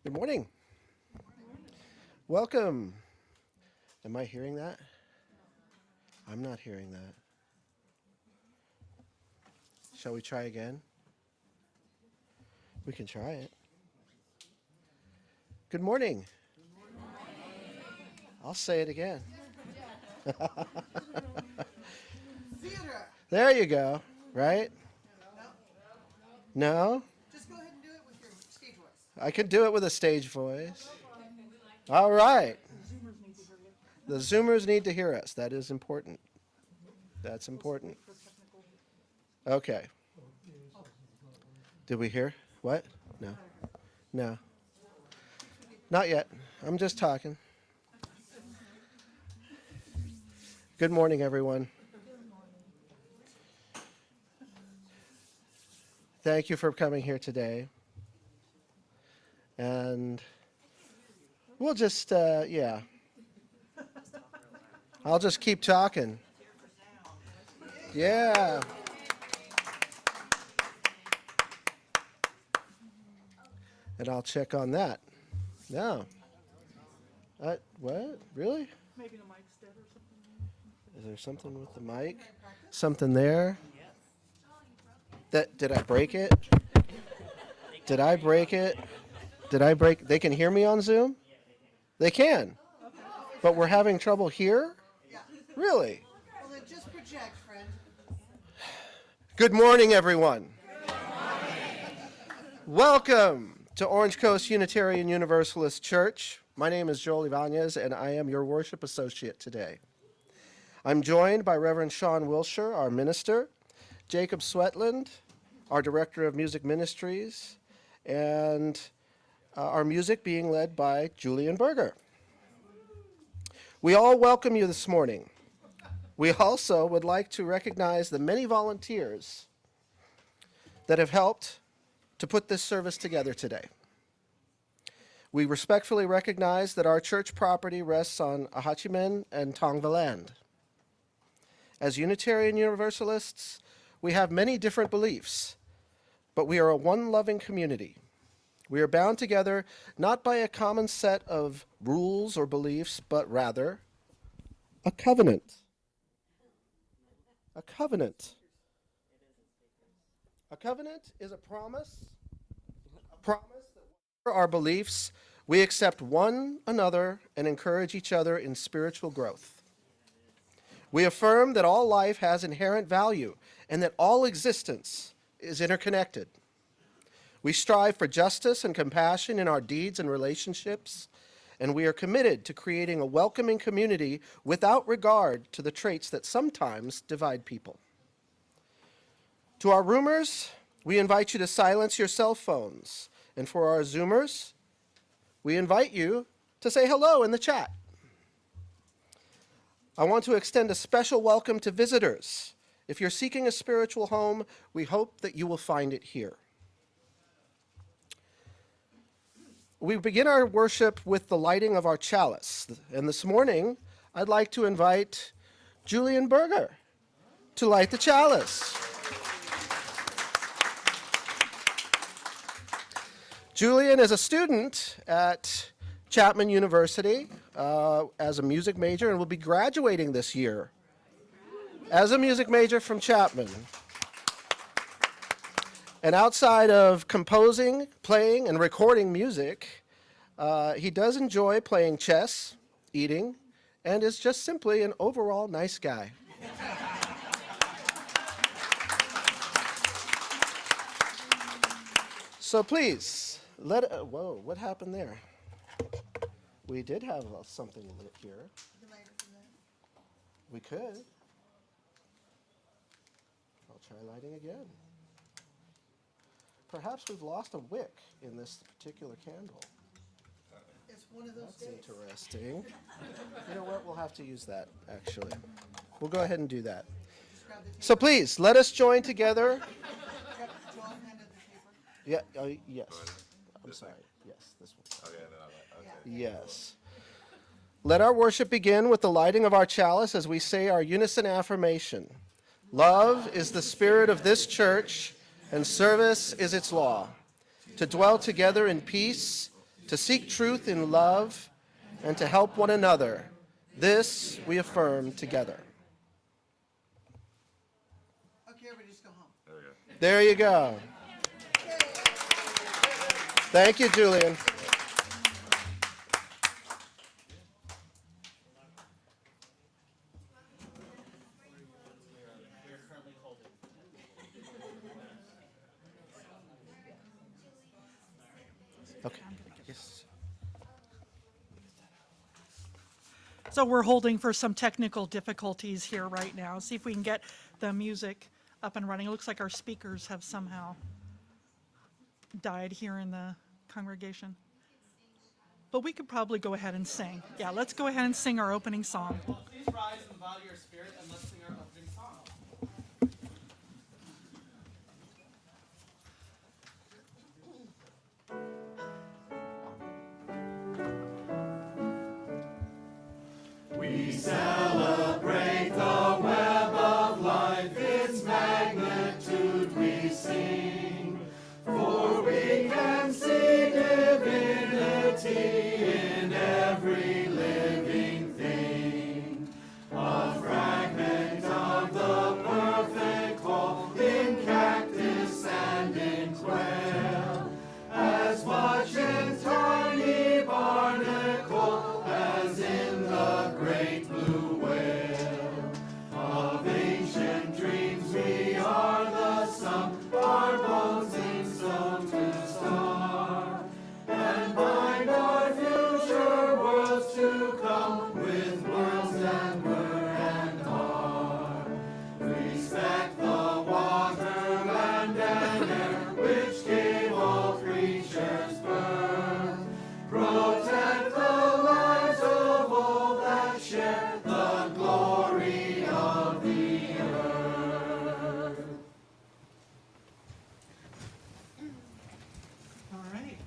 Good morning. Welcome. Am I hearing that? I'm not hearing that. Shall we try again? We can try it. Good morning. I'll say it again. There you go, right? No? Just go ahead and do it with your stage voice. I can do it with a stage voice. All right. The Zoomers need to hear us. That is important. That's important. Okay. Did we hear? What? No. No. Not yet. I'm just talking. Good morning, everyone. Thank you for coming here today. And we'll just, yeah. I'll just keep talking. Yeah. And I'll check on that. No. What? Really? Maybe the mic's dead or something. Is there something with the mic? Something there? Did I break it? Did I break it? They can hear me on Zoom? They can. But we're having trouble here? Yeah. Really? Well, then just project, friend. Good morning, everyone. Welcome to Orange Coast Unitarian Universalist Church. My name is Joel Ibanez, and I am your worship associate today. I'm joined by Reverend Sian Wiltshire, our minister, Jacob Swetland, our director of music ministries, and our music being led by Julian Berger. We all welcome you this morning. We also would like to recognize the many volunteers that have helped to put this service together today. We respectfully recognize that our church property rests on Ahachimen and Tongva land. As Unitarian Universalists, we have many different beliefs, but we are a one-loving community. We are bound together not by a common set of rules or beliefs, but rather a covenant. A covenant. A covenant is a promise that whatever our beliefs, we accept one another and encourage each other in spiritual growth. We affirm that all life has inherent value and that all existence is interconnected. We strive for justice and compassion in our deeds and relationships, and we are committed to creating a welcoming community without regard to the traits that sometimes divide people. To our roomers, we invite you to silence your cell phones, and for our Zoomers, we invite you to say hello in the chat. I want to extend a special welcome to visitors. If you're seeking a spiritual home, we hope that you will find it here. We begin our worship with the lighting of our chalice. And this morning, I'd like to invite Julian Berger to light the chalice. Julian is a student at Chapman University as a music major and will be graduating this year as a music major from Chapman. And outside of composing, playing, and recording music, he does enjoy playing chess, eating, and is just simply an overall nice guy. So please, whoa, what happened there? We did have something lit here. We could. I'll try lighting again. Perhaps we've lost a wick in this particular candle. It's one of those That's days. interesting. You know what? We'll have to use that, actually. We'll go ahead and do that. So please, let us join together. Joel handed the paper. Yeah, yes. I'm sorry. Yes, this one. Okay, okay. Yes. Let our worship begin with the lighting of our chalice as we say our unison affirmation. Love is the spirit of this church, and service is its law. To dwell together in peace, to seek truth in love, and to help one another. This we affirm together. Okay, everybody just go home. There you go. Thank you, Julian. Okay. Yes. So we're holding for some technical difficulties here right now. See if we can get the music up and running. It looks like our speakers have somehow died here in the congregation. But we could probably go ahead and sing. Yeah, let's go ahead and sing our opening song. Please rise and bow to your spirit and let's sing our opening song. We celebrate the web of life, its magnitude we sing. For we can see divinity in every living thing. A fragment of the perfect whole in cactus and in quail. As much in tiny barnacle as in the great blue whale. Of ancient dreams we are the sum, our bones in stone to star. And bind our future worlds to come with worlds that were and are. Respect the water, land, and air which gave all creatures birth. Protect the lives of all that share the glory of the earth. All right.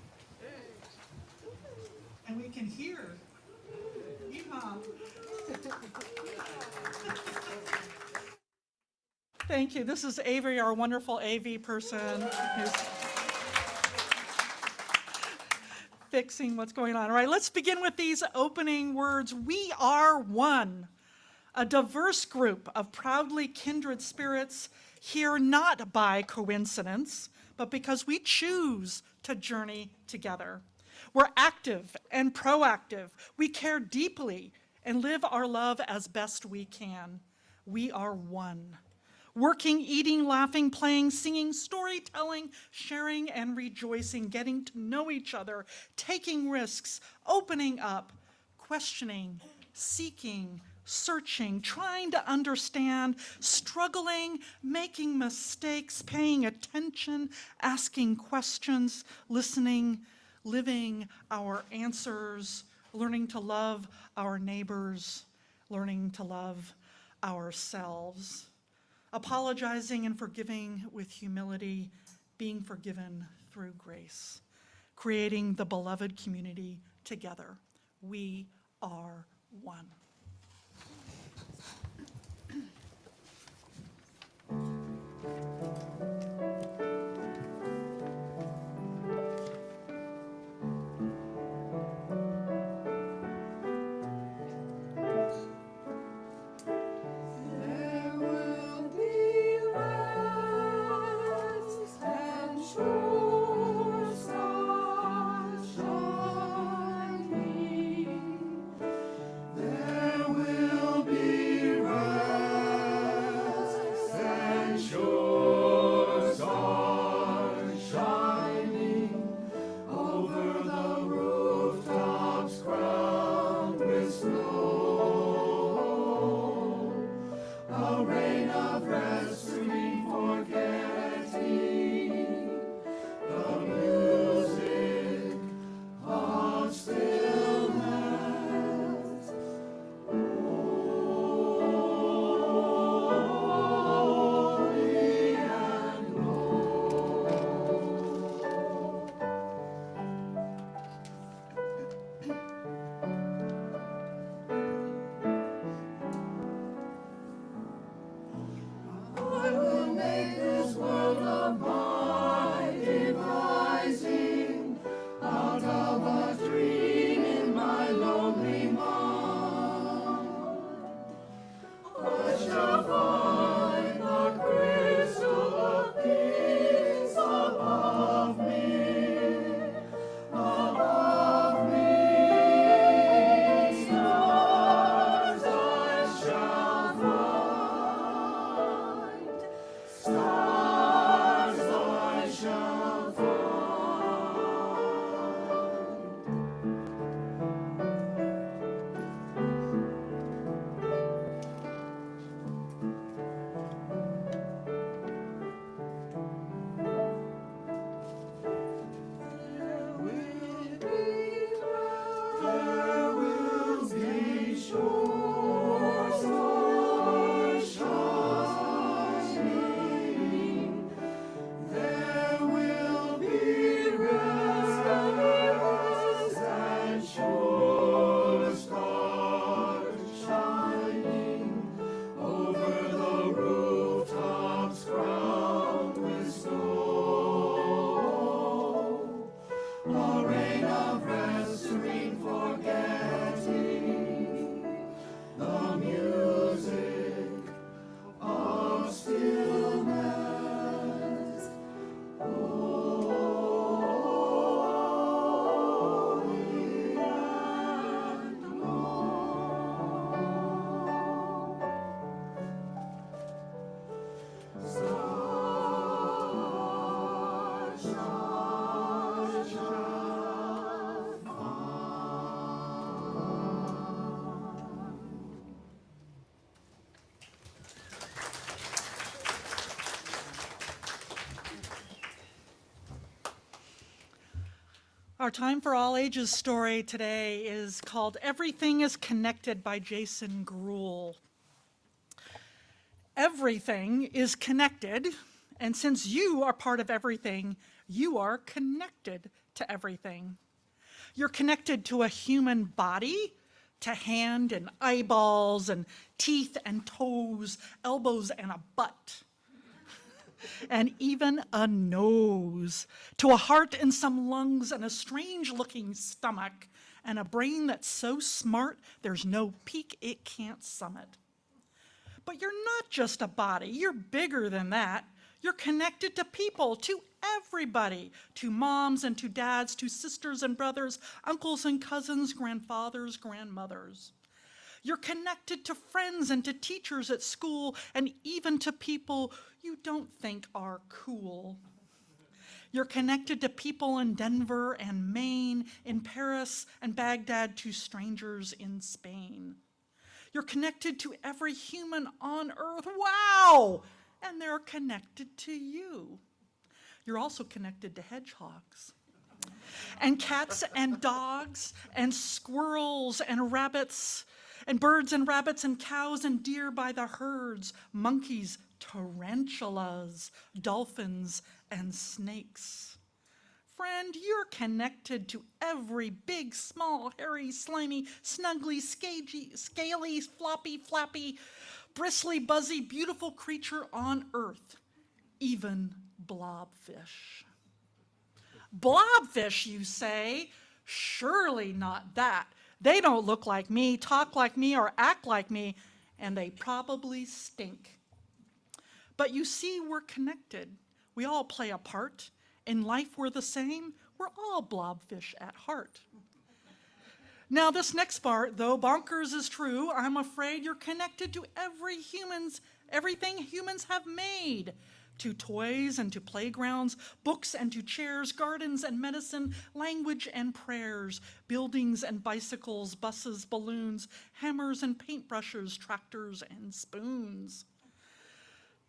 And we can hear. Yeehaw. Thank you. This is Avery, our wonderful AV person, who's fixing what's going on. All right, let's begin with these opening words. We are one, a diverse group of proudly kindred spirits here not by coincidence, but because we choose to journey together. We're active and proactive. We care deeply and live our love as best we can. We are one. Working, eating, laughing, playing, singing, storytelling, sharing, and rejoicing, getting to know each other, taking risks, opening up, questioning, seeking, searching, trying to understand, struggling, making mistakes, paying attention, asking questions, listening, living our answers, learning to love our neighbors, learning to love ourselves. Apologizing and forgiving with humility, being forgiven through grace, creating the beloved community together. We are one. I will make this world of mine, devising out of a Our Time for All Ages story today is called Everything is Connected by Jason Gruhl. Everything is connected, and since you are part of everything, you are connected to everything. You're connected to a human body, to hand and eyeballs and teeth and toes, elbows and a butt, and even a nose, to a heart and some lungs and a strange-looking stomach, and a brain that's so smart there's no peak it can't summit. But you're not just a body, you're bigger than that. You're connected to people, to everybody, to moms and to dads, to sisters and brothers, uncles and cousins, grandfathers, grandmothers. You're connected to friends and to teachers at school, and even to people you don't think are cool. You're connected to people in Denver and Maine, in Paris and Baghdad, to strangers in Spain. You're connected to every human on earth. Wow! And they're connected to you. You're also connected to hedgehogs, and cats and dogs and squirrels and rabbits and birds and rabbits and cows and deer by the herds, monkeys, tarantulas, dolphins, and snakes. Friend, you're connected to every big, small, hairy, slimy, snuggly, scaly, floppy, flappy, bristly, buzzy, beautiful creature on earth, even blobfish. Blobfish, you say? Surely not that. They don't look like me, talk like me, or act like me, and they probably stink. But you see, we're connected. We all play a part. In life, we're the same. We're all blobfish at heart. Now, this next part, though bonkers is true, I'm afraid you're connected to everything humans have made. To toys and to playgrounds, books and to chairs, gardens and medicine, language and prayers, buildings and bicycles, buses, balloons, hammers and paintbrushes, tractors and spoons.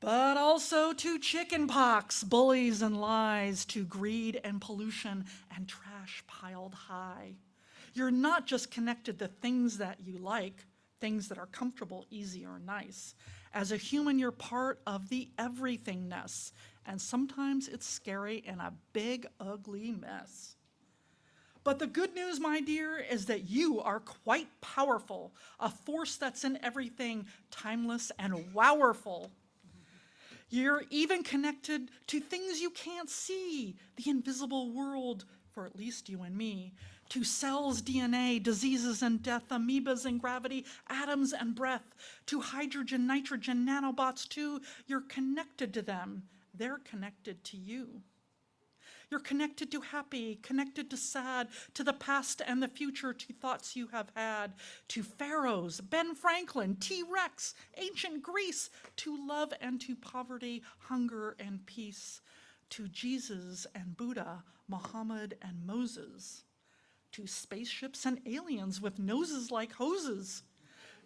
But also to chicken pox, bullies and lies, to greed and pollution and trash piled high. You're not just connected to things that you like, things that are comfortable, easy, or nice. As a human, you're part of the everythingness, and sometimes it's scary and a big, ugly mess. But the good news, my dear, is that you are quite powerful, a force that's in everything, timeless and wowerful. You're even connected to things you can't see, the invisible world, for at least you and me, to cells, DNA, diseases and death, amoebas and gravity, atoms and breath, to hydrogen, nitrogen, nanobots too. You're connected to them. They're connected to you. You're connected to happy, connected to sad, to the past and the future, to thoughts you have had, to pharaohs, Ben Franklin, T-Rex, ancient Greece, to love and to poverty, hunger and peace, to Jesus and Buddha, Muhammad and Moses, to spaceships and aliens with noses like hoses.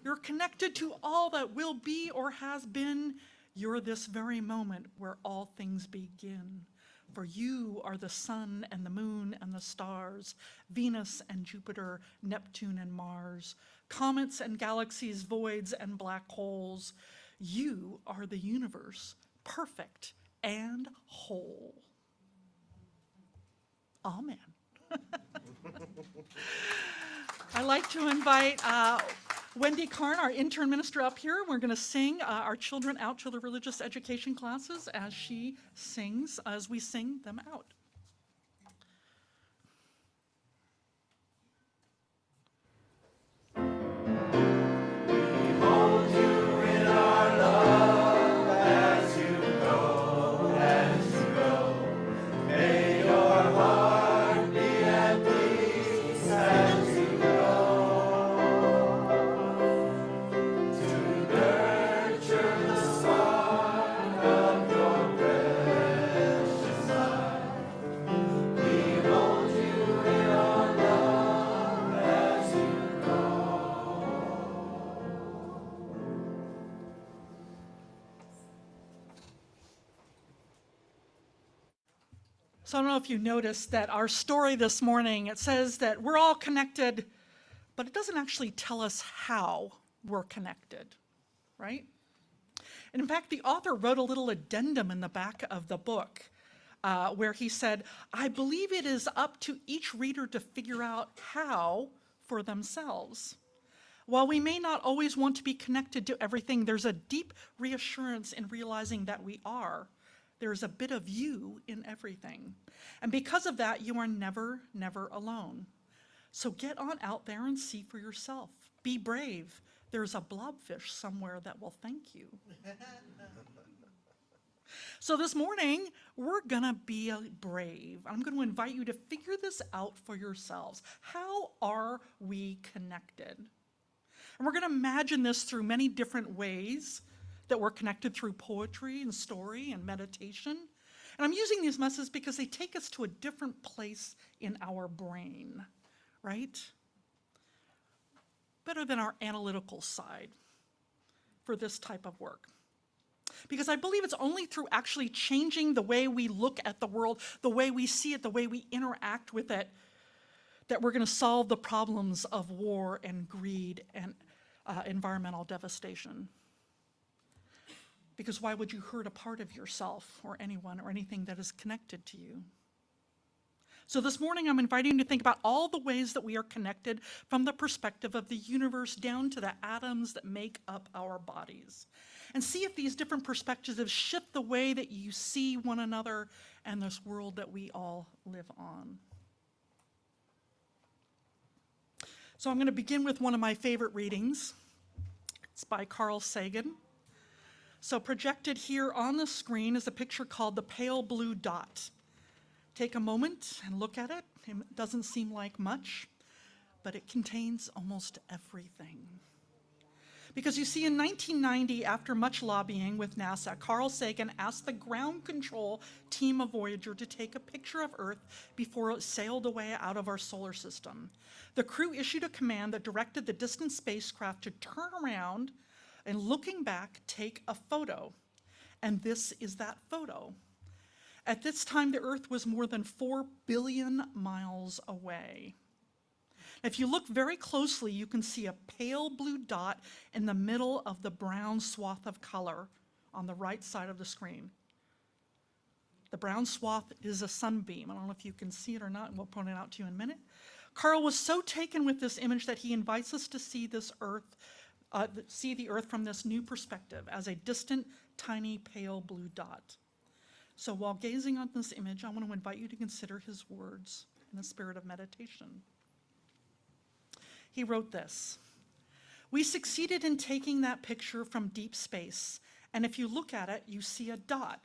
You're connected to all that will be or has been. You're this very moment where all things begin. For you are the sun and the moon and the stars, Venus and Jupiter, Neptune and Mars, comets and galaxies, voids and black holes. You are the universe, perfect and whole. Amen. I'd like to invite Wendy Karn, our intern minister, up here. We're going to sing our children out to the religious education classes as she sings, as we sing them out. So I don't know if you noticed that our story this morning, it says that we're all connected, but it doesn't actually tell us how we're connected, right? And in fact, the author wrote a little addendum in the back of the book where he said, I believe it is up to each reader to figure out how for themselves. While we may not always want to be connected to everything, there's a deep reassurance in realizing that we are. There's a bit of you in everything. And because of that, you are never, never alone. So get on out there and see for yourself. Be brave. There's a blobfish somewhere that will thank you. So this morning, we're gonna be brave. I'm gonna invite you to figure this out for yourselves. How are we connected? And we're gonna imagine this through many different ways that we're connected through poetry and story and meditation. And I'm using these messages because they take us to a different place in our brain, right? Better than our analytical side for this type of work. Because I believe it's only through actually changing the way we look at the world, the way we see it, the way we interact with it, that we're going to solve the problems of war and greed and environmental devastation. Because why would you hurt a part of yourself or anyone or anything that is connected to you? So this morning, I'm inviting you to think about all the ways that we are connected from the perspective of the universe down to the atoms that make up our bodies. And see if these different perspectives shift the way that you see one another and this world that we all live on. So I'm going to begin with one of my favorite readings. It's by Carl Sagan. So projected here on the screen is a picture called The Pale Blue Dot. Take a moment and look at it. It doesn't seem like much, but it contains almost everything. Because you see, in 1990, after much lobbying with NASA, Carl Sagan asked the ground control team of Voyager to take a picture of Earth before it sailed away out of our solar system. The crew issued a command that directed the distant spacecraft to turn around and, looking back, take a photo. And this is that photo. At this time, the Earth was more than 4 billion miles away. If you look very closely, you can see a pale blue dot in the middle of the brown swath of color on the right side of the screen. The brown swath is a sunbeam. I don't know if you can see it or not, and we'll point it out to you in a minute. Carl was so taken with this image that he invites us to see this Earth, see the Earth from this new perspective as a distant, tiny, pale blue dot. So while gazing on this image, I want to invite you to consider his words in the spirit of meditation. He wrote this: "We succeeded in taking that picture from deep space, and if you look at it, you see a dot.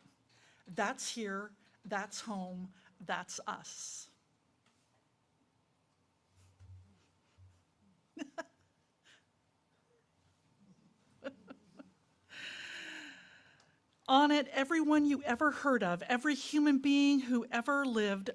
That's here, that's home, that's us." On it, everyone you ever heard of, every human being who ever lived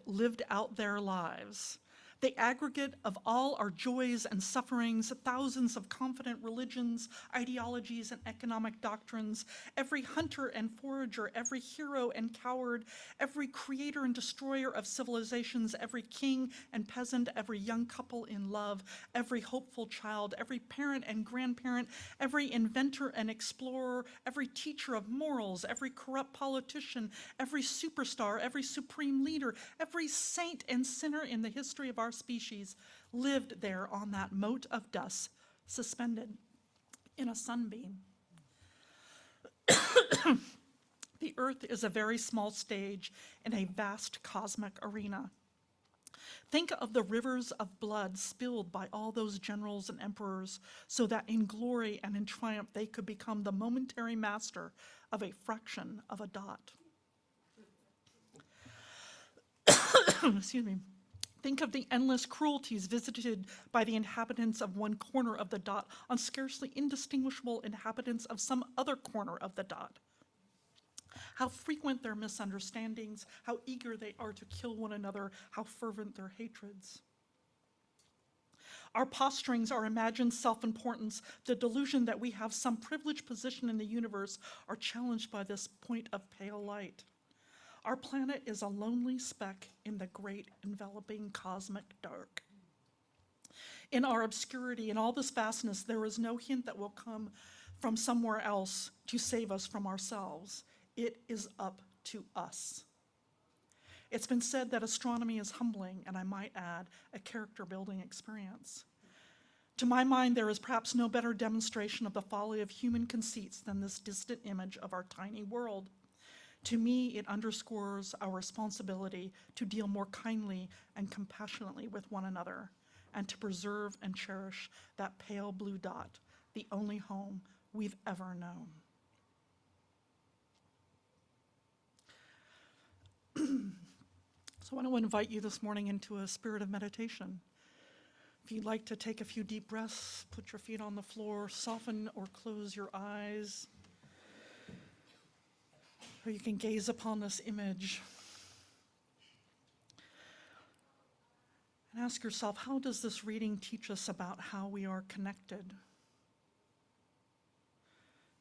out their lives. The aggregate of all our joys and sufferings, thousands of confident religions, ideologies, and economic doctrines, every hunter and forager, every hero and coward, every creator and destroyer of civilizations, every king and peasant, every young couple in love, every hopeful child, every parent and grandparent, every inventor and explorer, every teacher of morals, every corrupt politician, every superstar, every supreme leader, every saint and sinner in the history of our species lived there on that mote of dust, suspended in a sunbeam. The Earth is a very small stage in a vast cosmic arena. Think of the rivers of blood spilled by all those generals and emperors so that in glory and in triumph they could become the momentary master of a fraction of a dot. Excuse me. Think of the endless cruelties visited by the inhabitants of one corner of the dot on scarcely indistinguishable inhabitants of some other corner of the dot. How frequent their misunderstandings, how eager they are to kill one another, how fervent their hatreds. Our posturings, our imagined self-importance, the delusion that we have some privileged position in the universe are challenged by this point of pale light. Our planet is a lonely speck in the great enveloping cosmic dark. In our obscurity, in all this vastness, there is no hint that will come from somewhere else to save us from ourselves. It is up to us. It's been said that astronomy is humbling, and I might add, a character-building experience. To my mind, there is perhaps no better demonstration of the folly of human conceits than this distant image of our tiny world. To me, it underscores our responsibility to deal more kindly and compassionately with one another, and to preserve and cherish that pale blue dot, the only home we've ever known. So I want to invite you this morning into a spirit of meditation. If you'd like to take a few deep breaths, put your feet on the floor, soften or close your eyes. Or you can gaze upon this image and ask yourself, how does this reading teach us about how we are connected?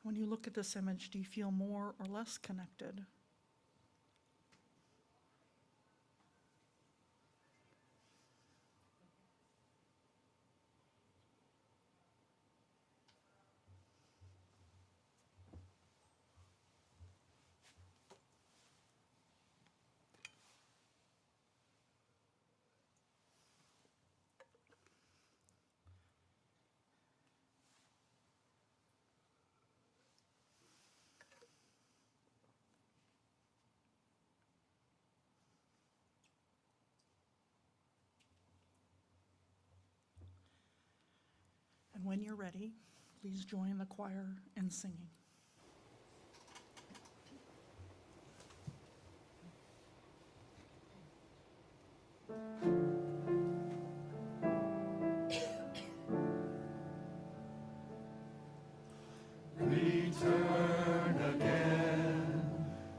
When you look at this image, do you feel more or less connected? And when you're ready, please join the choir in singing. Return again,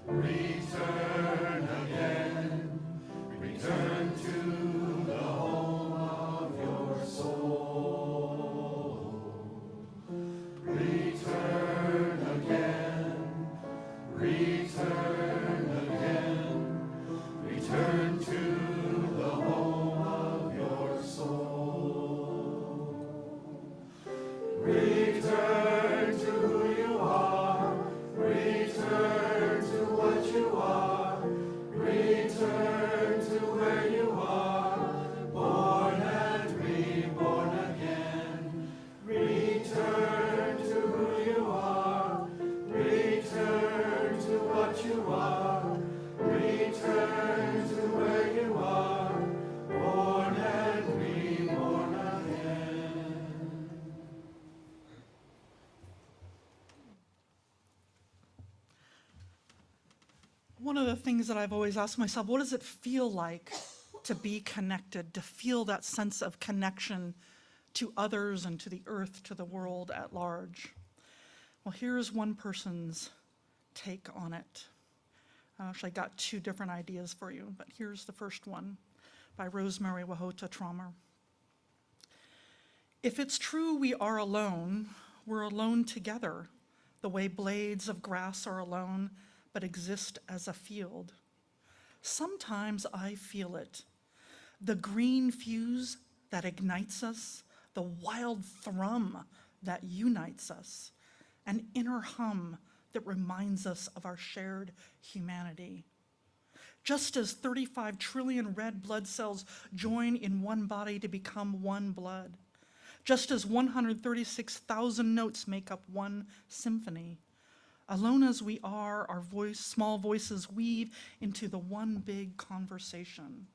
return again, return to the home of your soul. Return again, return again, return to the home of your soul. Return to who you are, return to what you are, return to where you are, born and reborn again. Return to who you are, return to what you are, return to where you are, born and reborn again. One of the things that I've always asked myself, what does it feel like to be connected, to feel that sense of connection to others and to the earth, to the world at large? Well, here's one person's take on it. I actually got two different ideas for you, but here's the first one by Rosemary Wahota Traumer. If it's true we are alone, we're alone together, the way blades of grass are alone, but exist as a field. Sometimes I feel it, the green fuse that ignites us, the wild thrum that unites us, an inner hum that reminds us of our shared humanity. Just as 35 trillion red blood cells join in one body to become one blood, just as 136,000 notes make up one symphony, alone as we are, our small voices weave into the one big conversation.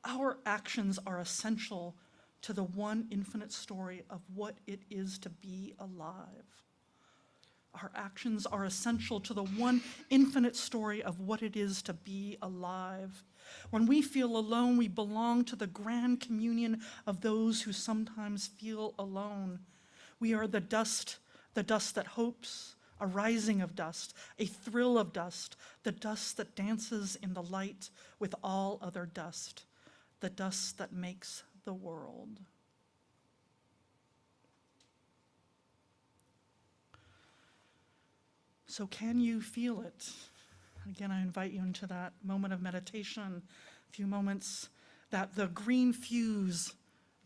Our actions are essential to the one infinite story of what it is to be alive. Our actions are essential to the one infinite story of what it is to be alive. When we feel alone, we belong to the grand communion of those who sometimes feel alone. We are the dust that hopes, a rising of dust, a thrill of dust, the dust that dances in the light with all other dust, the dust that makes the world. So can you feel it? Again, I invite you into that moment of meditation, a few moments, that the green fuse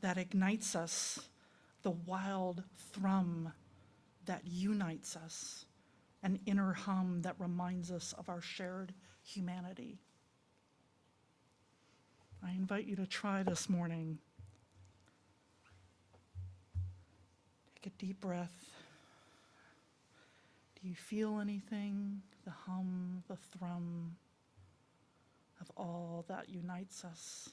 that ignites us, the wild thrum that unites us, an inner hum that reminds us of our shared humanity. I invite you to try this morning. Take a deep breath. Do you feel anything? The hum, the thrum of all that unites us.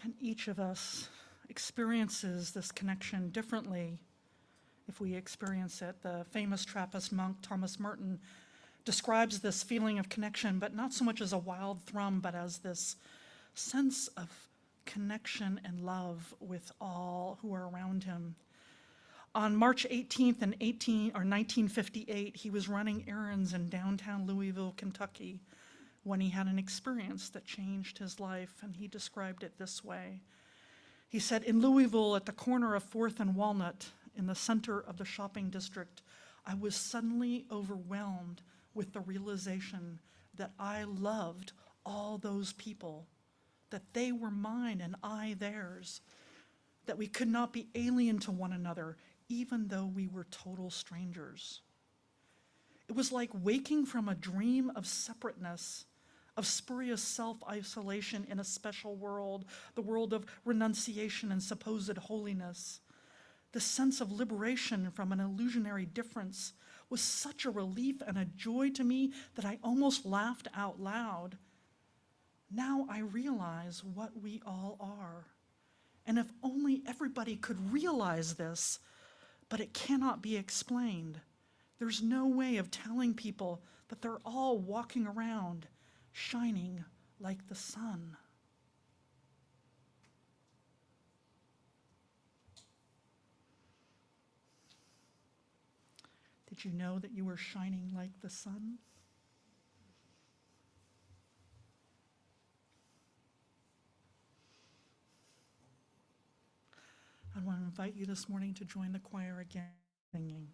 And each of us experiences this connection differently if we experience it. The famous Trappist monk Thomas Merton describes this feeling of connection, but not so much as a wild thrum, but as this sense of connection and love with all who are around him. On March 18th in 1958, he was running errands in downtown Louisville, Kentucky, when he had an experience that changed his life, and he described it this way. He said, "In Louisville, at the corner of 4th and Walnut, in the center of the shopping district, I was suddenly overwhelmed with the realization that I loved all those people, that they were mine and I theirs, that we could not be alien to one another, even though we were total strangers. It was like waking from a dream of separateness, of spurious self-isolation in a special world, the world of renunciation and supposed holiness. The sense of liberation from an illusionary difference was such a relief and a joy to me that I almost laughed out loud. Now I realize what we all are. And if only everybody could realize this, but it cannot be explained. There's no way of telling people that they're all walking around shining like the sun." Did you know that you were shining like the sun? I want to invite you this morning to join the choir again, singing.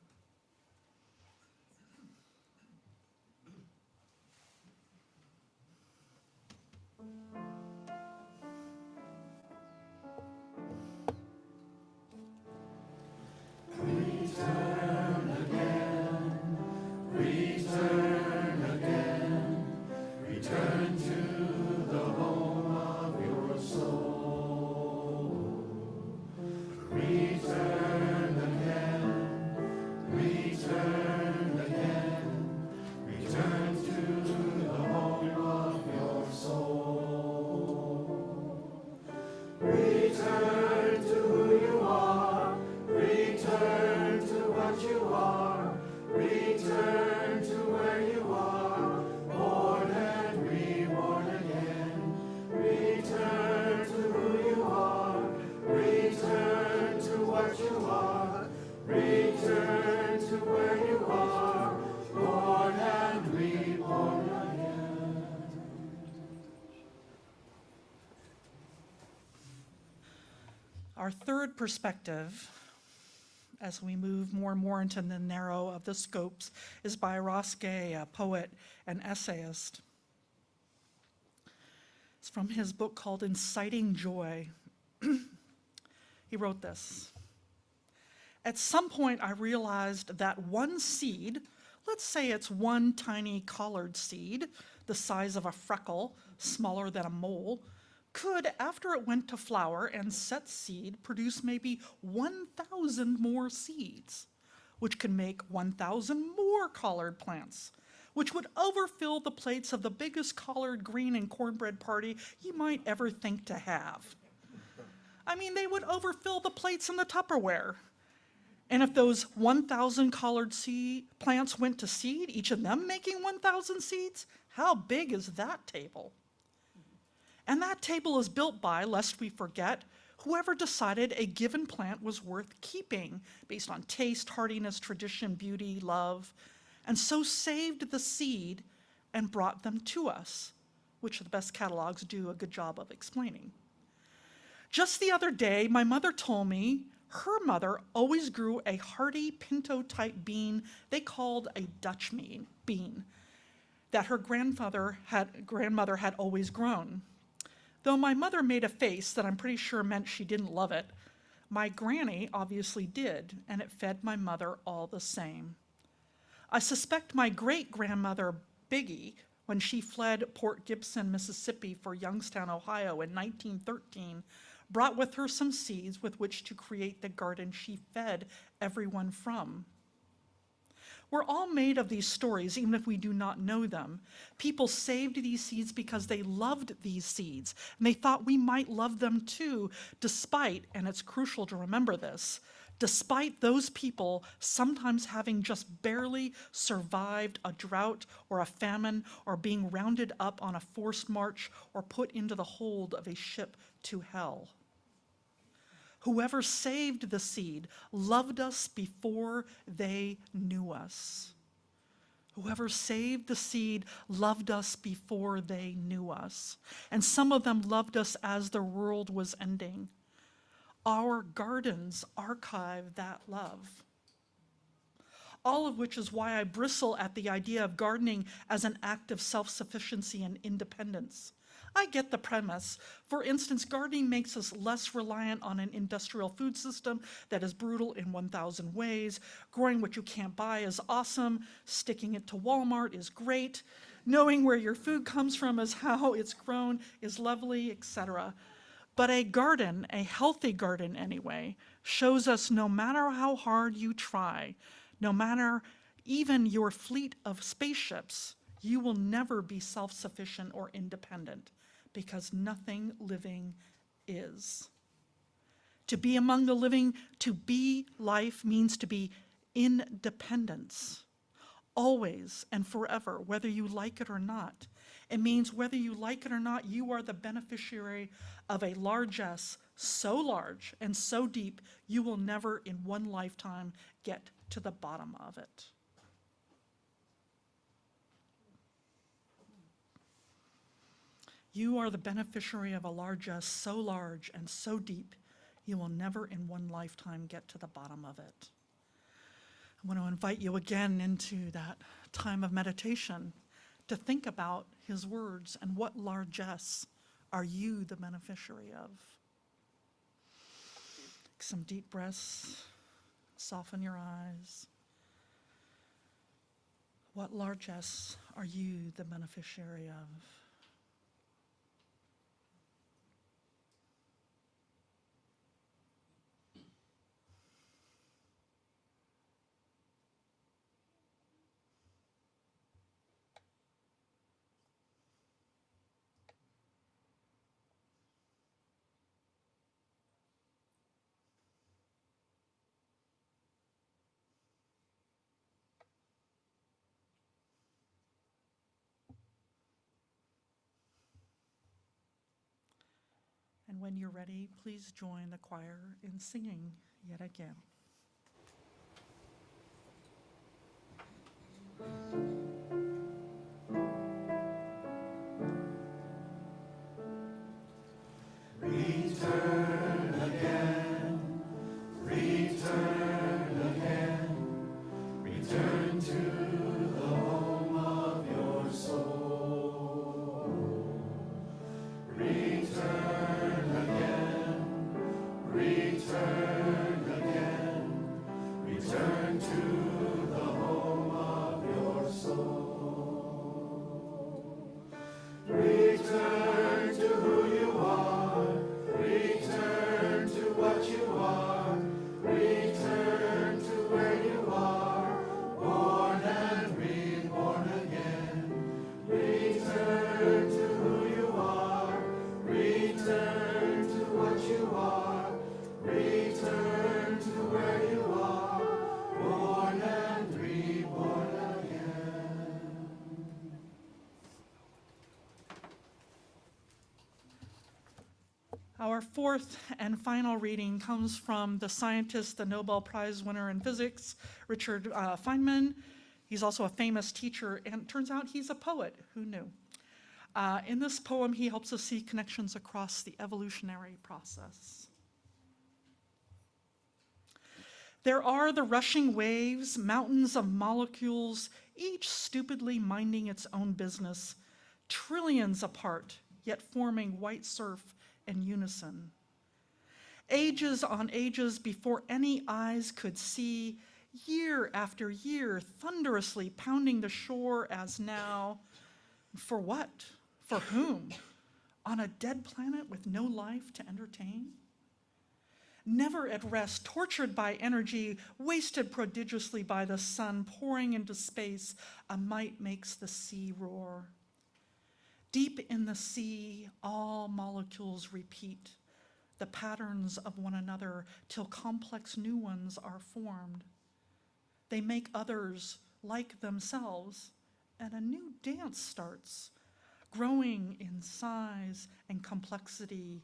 Our third perspective, as we move more and more into the narrow of the scopes, is by Ross Gay, a poet and essayist. It's from his book called Inciting Joy. He wrote this: "At some point I realized that one seed, let's say it's one tiny collard seed, the size of a freckle, smaller than a mole, could, after it went to flower and set seed, produce maybe 1,000 more seeds, which could make 1,000 more collard plants, which would overfill the plates of the biggest collard green and cornbread party you might ever think to have. I mean, they would overfill the plates in the Tupperware. And if those 1,000 collard seed plants went to seed, each of them making 1,000 seeds, how big is that table? And that table is built by, lest we forget, whoever decided a given plant was worth keeping based on taste, hardiness, tradition, beauty, love, and so saved the seed and brought them to us, which the best catalogs do a good job of explaining. Just the other day, my mother told me her mother always grew a hardy pinto-type bean they called a Dutch bean that her grandmother had always grown. Though my mother made a face that I'm pretty sure meant she didn't love it, my granny obviously did, and it fed my mother all the same. I suspect my great-grandmother Biggie, when she fled Port Gibson, Mississippi for Youngstown, Ohio in 1913, brought with her some seeds with which to create the garden she fed everyone from. We're all made of these stories, even if we do not know them. People saved these seeds because they loved these seeds, and they thought we might love them too, despite, and it's crucial to remember this, despite those people sometimes having just barely survived a drought or a famine or being rounded up on a forced march or put into the hold of a ship to hell. Whoever saved the seed loved us before they knew us. Whoever saved the seed loved us before they knew us. And some of them loved us as the world was ending. Our gardens archive that love. All of which is why I bristle at the idea of gardening as an act of self-sufficiency and independence. I get the premise. For instance, gardening makes us less reliant on an industrial food system that is brutal in 1,000 ways. Growing what you can't buy is awesome. Sticking it to Walmart is great. Knowing where your food comes from is how it's grown is lovely, etc. But a garden, a healthy garden anyway, shows us no matter how hard you try, no matter even your fleet of spaceships, you will never be self-sufficient or independent, because nothing living is. To be among the living, to be life, means to be independence, always and forever, whether you like it or not. It means whether you like it or not, you are the beneficiary of a largesse so large and so deep, you will never in one lifetime get to the bottom of it. You are the beneficiary of a largesse so large and so deep, you will never in one lifetime get to the bottom of it. I want to invite you again into that time of meditation to think about his words and what largesse are you the beneficiary of. Take some deep breaths, soften your eyes. What largesse are you the beneficiary of? And when you're ready, please join the choir in singing yet again. Return again, return again, return to the home of your soul. Return again, return again, return to the home of your soul. you are. Return to where you are, born and reborn again. Our fourth and final reading comes from the scientist, the Nobel Prize winner in physics, Richard Feynman. He's also a famous teacher, and it turns out he's a poet. Who knew? In this poem, he helps us see connections across the evolutionary process. There are the rushing waves, mountains of molecules, each stupidly minding its own business, trillions apart, yet forming white surf in unison. Ages on ages before any eyes could see, year after year, thunderously pounding the shore as now. For what? For whom? On a dead planet with no life to entertain? Never at rest, tortured by energy, wasted prodigiously by the sun, pouring into space, a might makes the sea roar. Deep in the sea, all molecules repeat the patterns of one another till complex new ones are formed. They make others like themselves, and a new dance starts, growing in size and complexity.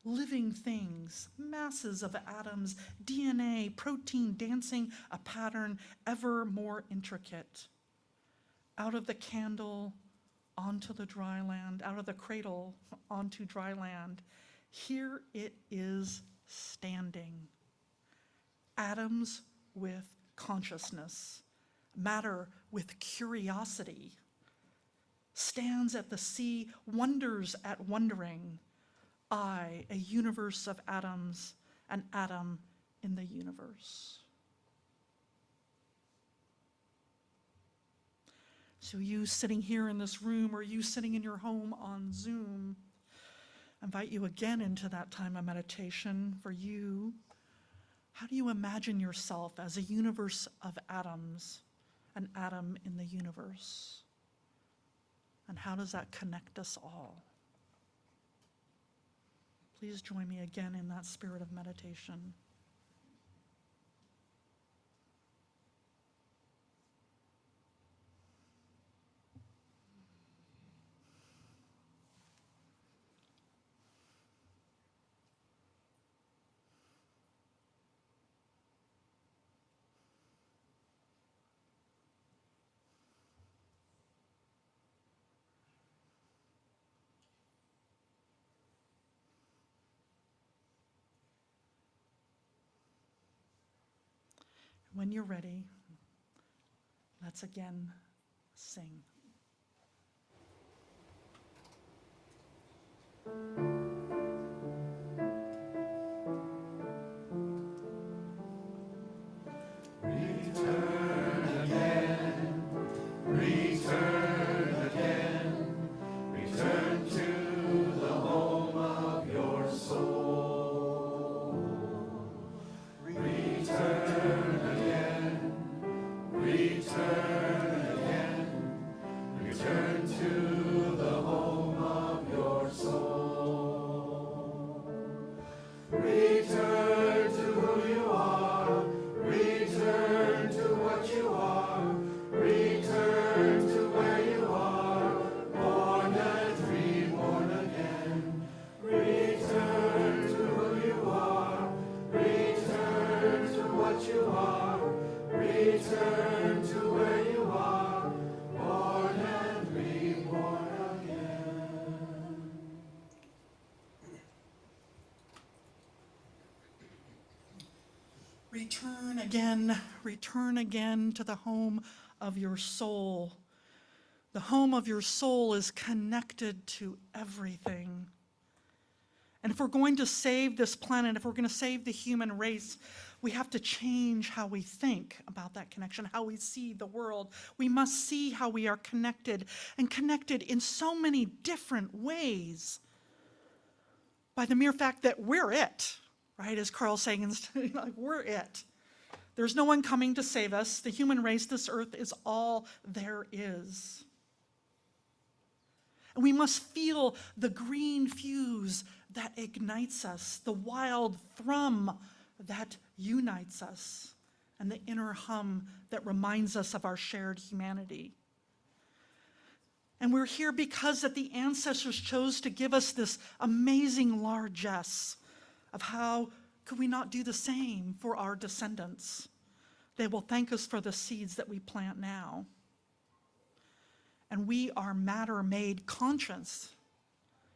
Living things, masses of atoms, DNA, protein dancing a pattern ever more intricate. Out of the candle onto the dry land, out of the cradle onto dry land, here it is standing. Atoms with consciousness, matter with curiosity, stands at the sea, wonders at wondering. I, a universe of atoms, an atom in the universe. So you sitting here in this room, or you sitting in your home on Zoom, I invite you again into that time of meditation. For you, how do you imagine yourself as a universe of atoms, an atom in the universe? And how does that connect us all? Please join me again in that spirit of meditation. When you're ready, let's again sing. Return to the home of your soul. Return again, return to the home of your soul. Return to who you are, return to what you are, return to where you are, born and reborn again. Return to who you are, return to what you are, return to where you are, born and reborn again. Return again to the home of your soul. The home of your soul is connected to everything. And if we're going to save this planet, if we're going to save the human race, we have to change how we think about that connection, how we see the world. We must see how we are connected, and connected in so many different ways. By the mere fact that we're it, right? As Carl Sagan's, like, we're it. There's no one coming to save us. The human race, this earth, is all there is. And we must feel the green fuse that ignites us, the wild thrum that unites us, and the inner hum that reminds us of our shared humanity. And we're here because that the ancestors chose to give us this amazing largesse of how could we not do the same for our descendants. They will thank us for the seeds that we plant now. And we are matter made conscious.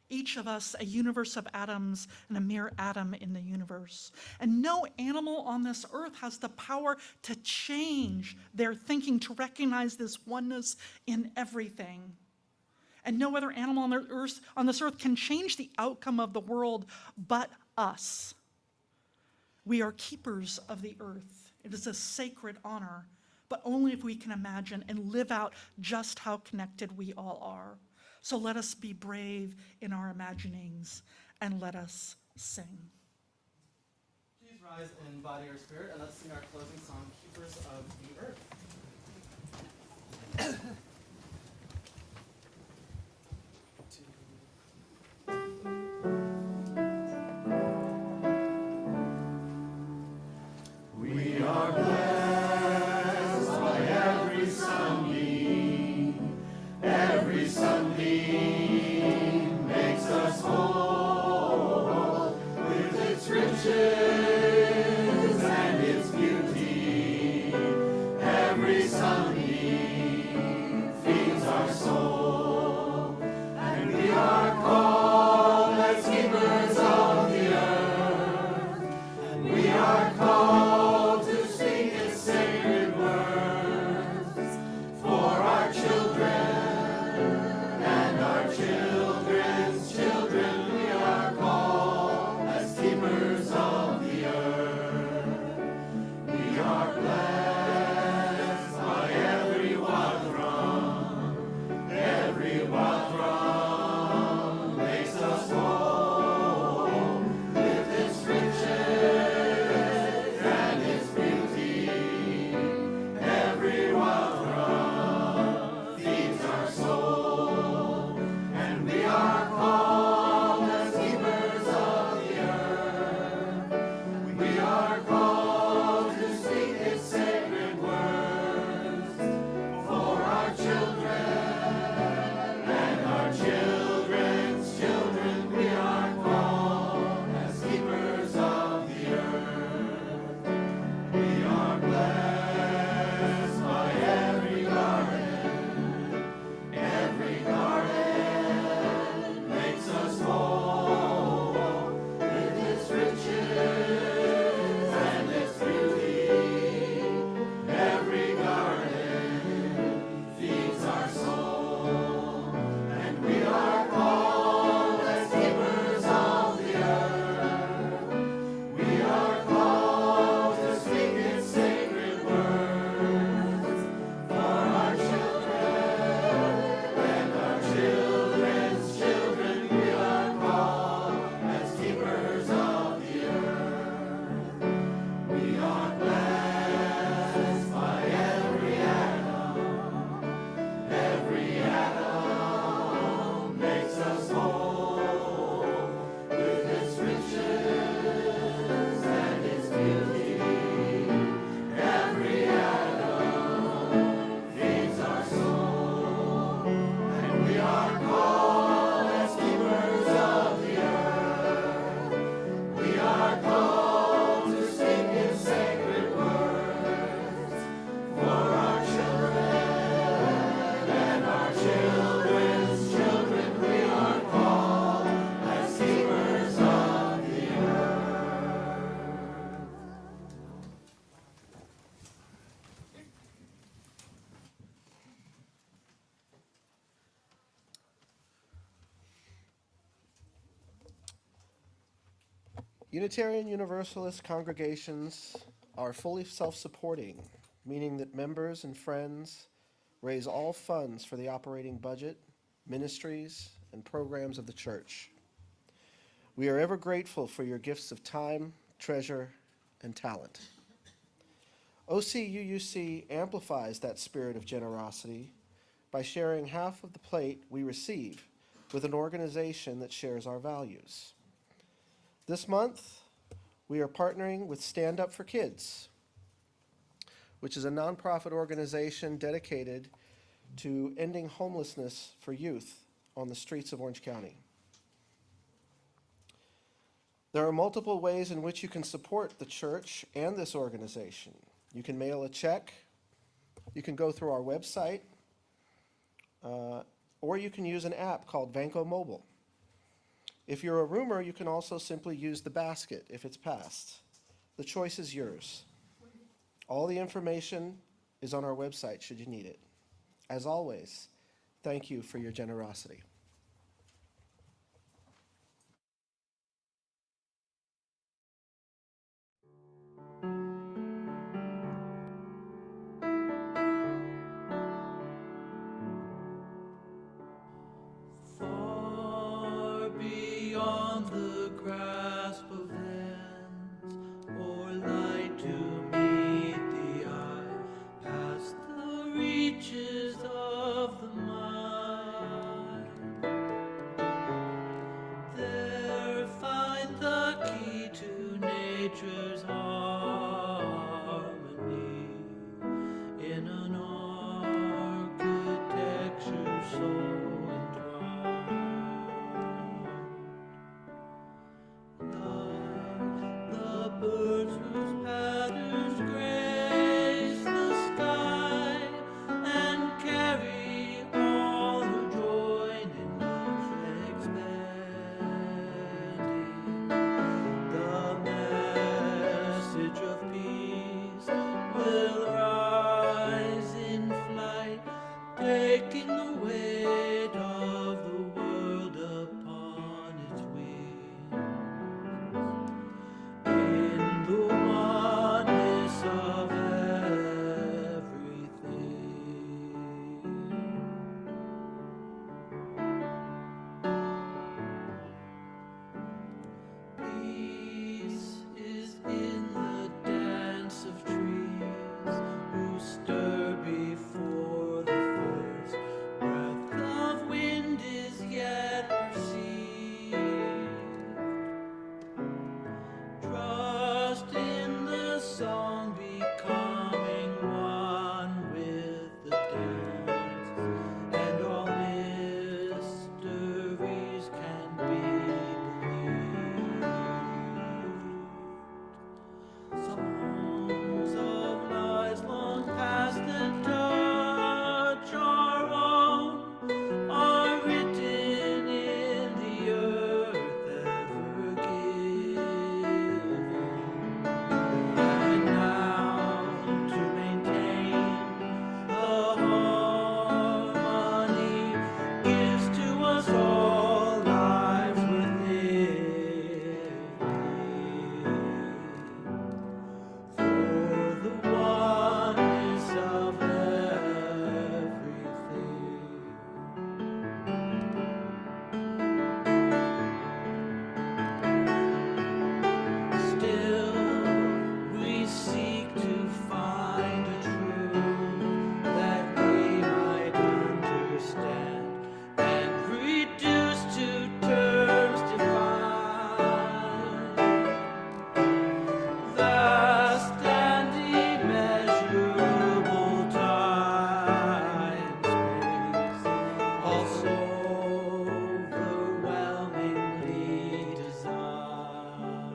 Each of us a universe of atoms and a mere atom in the universe. And no animal on this earth has the power to change their thinking, to recognize this oneness in everything. And no other animal on this earth can change the outcome of the world but us. We are keepers of the earth. It is a sacred honor, but only if we can imagine and live out just how connected we all are. So let us be brave in our imaginings and let us sing. Please rise in body or spirit, and let's sing our closing song, Keepers of the Earth. We are blessed by every sunbeam. Every sunbeam makes us whole with its riches and its beauty. Every sunbeam feeds our soul, and we are called as keepers of the earth. And we are called to speak its sacred words for our children and our children's children. We are called as keepers of the earth. We are blessed by every wild drum. Every wild drum makes us whole with its riches and its beauty. Every wild drum feeds our soul, and we are called as keepers of the earth. We are called to speak its sacred words for our children and our children's children. We are called as keepers of the earth. We are blessed by every garden. Every garden makes us whole with its riches and its beauty. Every garden feeds our soul, and we are called as keepers of the earth. We are called to speak its sacred words for our children and our children's children. We are called as keepers of the earth. We are blessed by every atom. Every atom makes us whole with its riches and its beauty. Every atom feeds our soul, and we are called as keepers of the earth. We are called to speak its sacred words for our children and our children's children. We are called as keepers of the earth. Unitarian Universalist congregations are fully self-supporting, meaning that members and friends raise all funds for the operating budget, ministries, and programs of the church. We are ever grateful for your gifts of time, treasure, and talent. OCUUC amplifies that spirit of generosity by sharing half of the plate we receive with an organization that shares our values. This month, we are partnering with Stand Up for Kids, which is a nonprofit organization dedicated to ending homelessness for youth on the streets of Orange County. There are multiple ways in which you can support the church and this organization. You can mail a check, you can go through our website, or you can use an app called Vanco Mobile. If you're a roomer, you can also simply use the basket if it's passed. The choice is yours. All the information is on our website should you need it. As always, thank you for your generosity. Far beyond the grasp of hands, or light to meet the eye, past the reaches of the mind. There find the key to nature's harmony in an architecture so the birds whose patterns grace the sky and carry all who join in each expanding. The message of peace will rise in flight, taking the weight of the world upon its wings. In the oneness of everything. Peace is in the dance of trees who stir before the first breath of wind is yet perceived. Trust in the song becoming one with the dance, and all mysteries can be believed. Songs of lies long past the touch our own are written in the earth ever giving. And now to maintain the harmony gives to us all lives worth living. For the oneness of everything. Still, we seek to find a truth that we might understand and reduce to terms defined. Vast and immeasurable time, space, also overwhelmingly designed.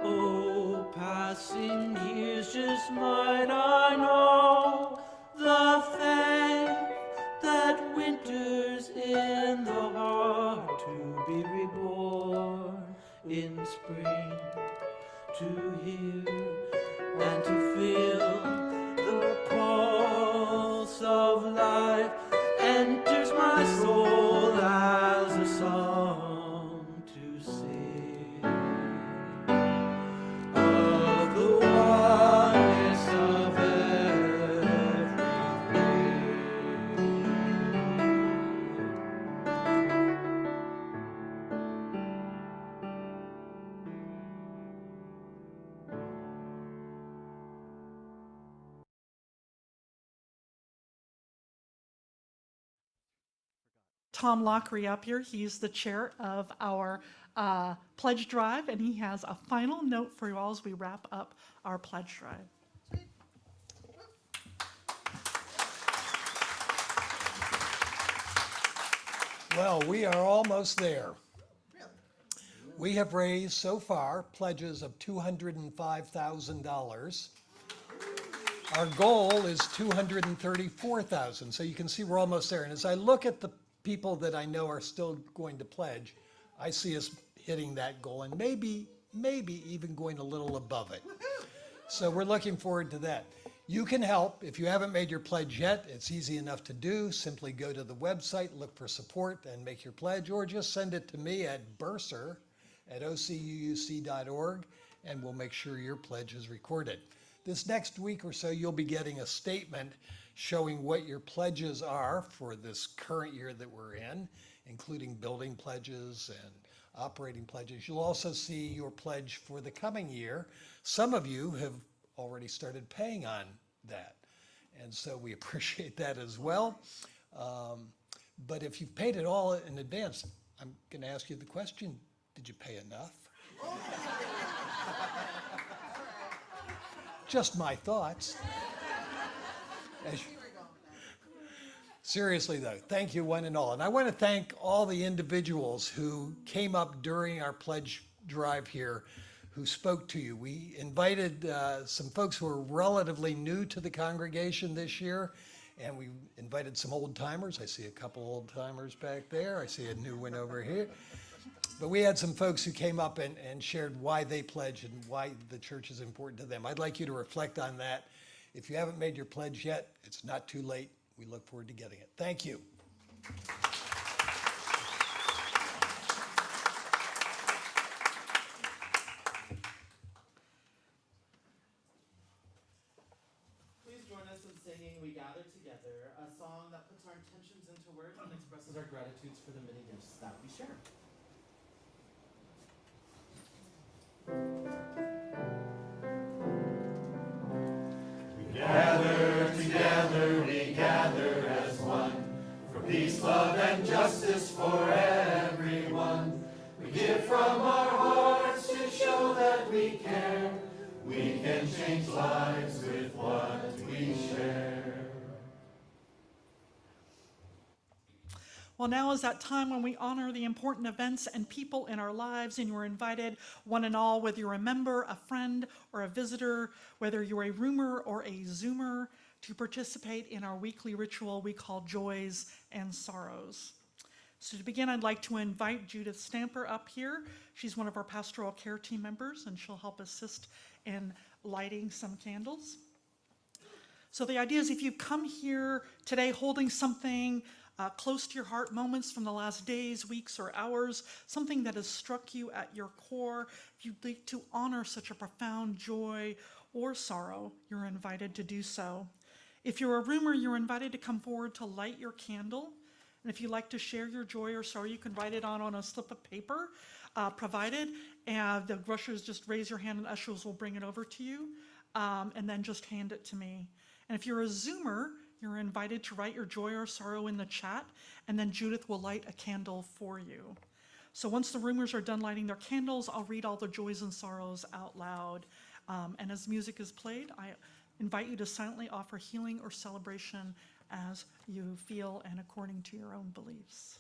Oh, passing years, just might I know the faith that winters in the heart to be reborn in spring, to hear and to feel the pulse of life enters my soul as a song to sing of the oneness of Tom Lockery up here. He's the chair of our pledge drive, and he has a final note for you all as we wrap up our pledge drive. Well, we are almost there. We have raised so far pledges of $205,000. Our goal is $234,000, so you can see we're almost there. And as I look at the people that I know are still going to pledge, I see us hitting that goal and maybe even going a little above it. So we're looking forward to that. You can help. If you haven't made your pledge yet, it's easy enough to do. Simply go to the website, look for support, and make your pledge, or just send it to me at bursar@ocuuc.org, and we'll make sure your pledge is recorded. This next week or so, you'll be getting a statement showing what your pledges are for this current year that we're in, including building pledges and operating pledges. You'll also see your pledge for the coming year. Some of you have already started paying on that, and so we appreciate that as well. But if you've paid it all in advance, I'm going to ask you the question, did you pay enough? Just my thoughts. Seriously though, thank you one and all. And I want to thank all the individuals who came up during our pledge drive here who spoke to you. We invited some folks who are relatively new to the congregation this year, and we invited some old timers. I see a couple old timers back there. I see a new one over here. But we had some folks who came up and shared why they pledge and why the church is important to them. I'd like you to reflect on that. If you haven't made your pledge yet, it's not too late. We look forward to getting it. Thank you. Please join us in singing We Gather Together, a song that puts our intentions into words and expresses our gratitudes for the many gifts that we share. We gather as one, for peace, love, and justice for everyone. We give from our hearts to show that we care. We can change lives with what we share. Well, now is that time when we honor the important events and people in our lives, and you're invited, one and all, whether you're a member, a friend, or a visitor, whether you're a roomer or a Zoomer, to participate in our weekly ritual we call Joys and Sorrows. So to begin, I'd like to invite Judith Stamper up here. She's one of our pastoral care team members, and she'll help assist in lighting some candles. So the idea is if you come here today holding something close to your heart, moments from the last days, weeks, or hours, something that has struck you at your core, if you'd like to honor such a profound joy or sorrow, you're invited to do so. If you're a roomer, you're invited to come forward to light your candle. And if you'd like to share your joy or sorrow, you can write it on a slip of paper provided. And the ushers, just raise your hand and ushers will bring it over to you. And then just hand it to me. And if you're a Zoomer, you're invited to write your joy or sorrow in the chat, and then Judith will light a candle for you. So once the roomers are done lighting their candles, I'll read all the joys and sorrows out loud. And as music is played, I invite you to silently offer healing or celebration as you feel and according to your own beliefs.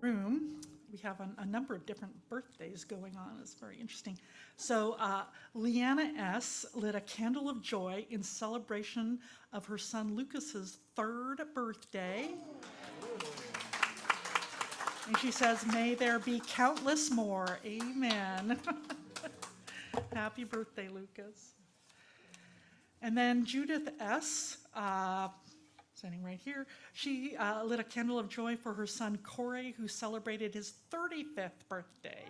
room, we have a number of different birthdays going on. It's very interesting. So Leanna S. lit a candle of joy in celebration of her son Lucas's 3rd birthday. And she says, may there be countless more. Amen. Happy birthday, Lucas. And then Judith S., standing right here, she lit a candle of joy for her son Corey, who celebrated his 35th birthday.